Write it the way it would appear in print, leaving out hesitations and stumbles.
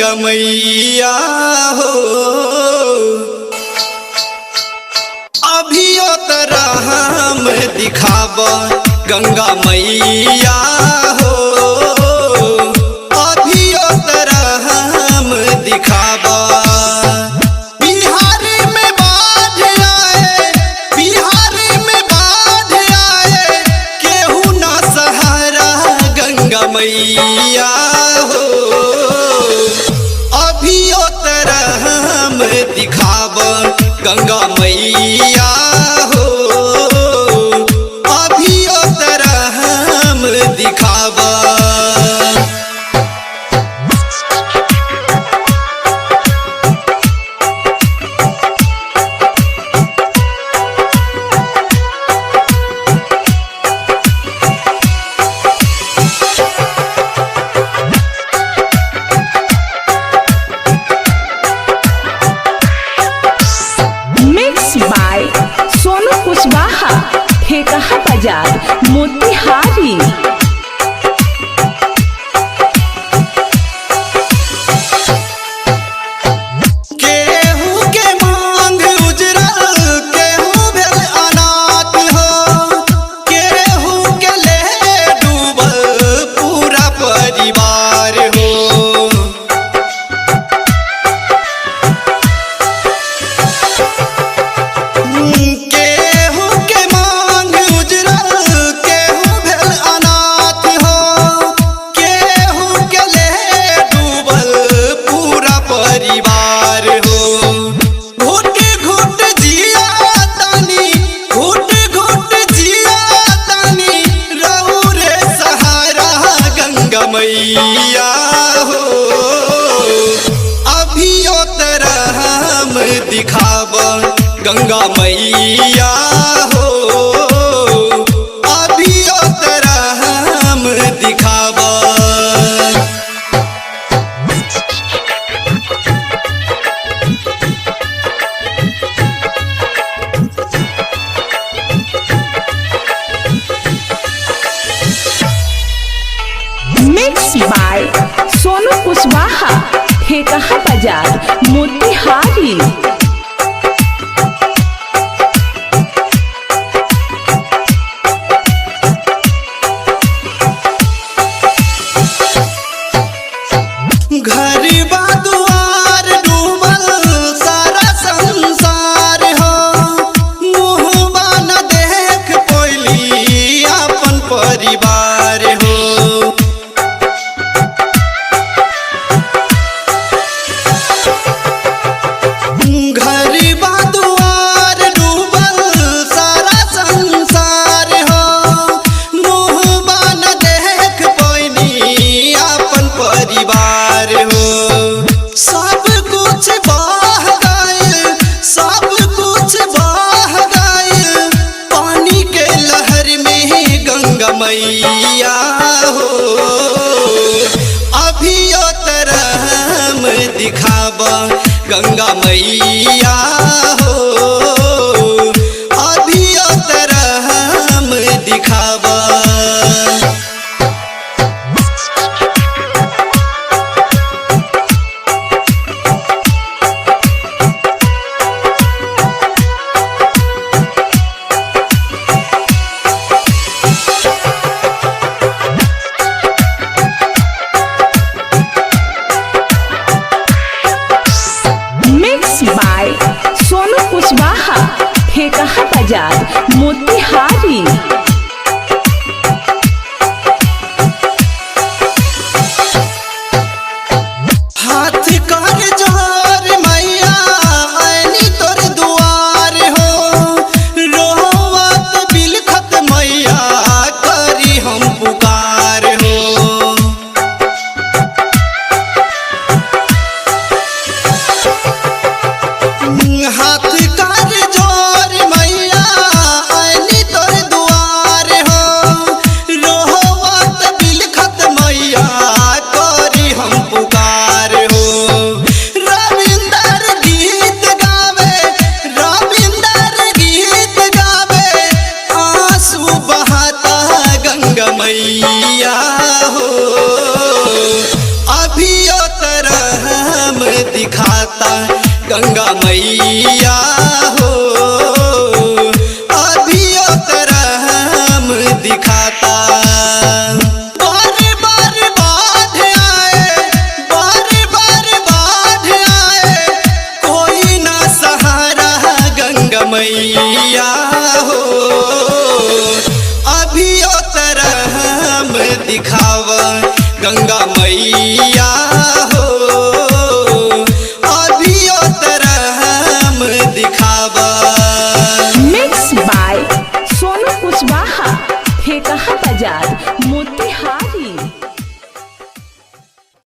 गंगा मैया हो। अभियो तरह हम दिखाब गंगा मैया हो। अभियो तरह हम दिखाब। बिहार में बाढ़ आए, बिहार में बाढ़ आए, केहू ना सहारा गंगा मैया हो। अभियो तरह हम दिखाब गंगा मैया हो। अभियो तरह हम दिखाब। बाय सोनू कुशवाहा, ठेकहा बाजार, मोतिहारी। केहू के मांग उजरल, केहू भेल अनाथ हो। केहू के ले डूबल पूरा परिवार हो। केहू के मांग उजरल, केहू भेल अनाथ हो। केहू के ले डूबल पूरा परिवार हो। घुट घुट जिया तानी, घुट घुट जिया तानी, रहू रे सहारा गंगा मैया हो। अभियो तरह हम दिखाब गंगा मैया हो। अभियो तरह हम दिखाब। मिक्स बाय सोनू कुशवाहा, ठेकहा बाजार, मोतिहारी। घर बा दुआर डूबल सारा संसार हो। मुहबा न देख पइली अपन परिवार हो। घर बा दुआर डूबल सारा संसार हो। मुहबा न देख पइली अपन परिवार हो। सब कुछ बह गइल, सब कुछ बह गइल, पानी के लहर में गंगा मैया हो। अभियो तरह हम दिखाब गंगा मैया हो। अभियो तरह हम दिखाब। मिक्स बाय सोनू कुशवाहा, ठेकहा बाजार, मोतिहारी। हाथ कर जोर मैया आईनी तोर दुआर हो। रोवत बिलखत मैया करी हम पुकार हो। हाथ कर जोर मैया आईनी तोर दुआर दिखाता गंगा मैया हो, अभी तरह दिखाता। बार बार बाढ़ आए, बार बार बाढ़ आए, कोई ना सहारा गंगा मैया हो, अभी तरह दिखावा गंगा मैया हो, अभी तरह दिखावा। मिक्स बाय सोनू कुशवाहा, ठेकहा बाजार।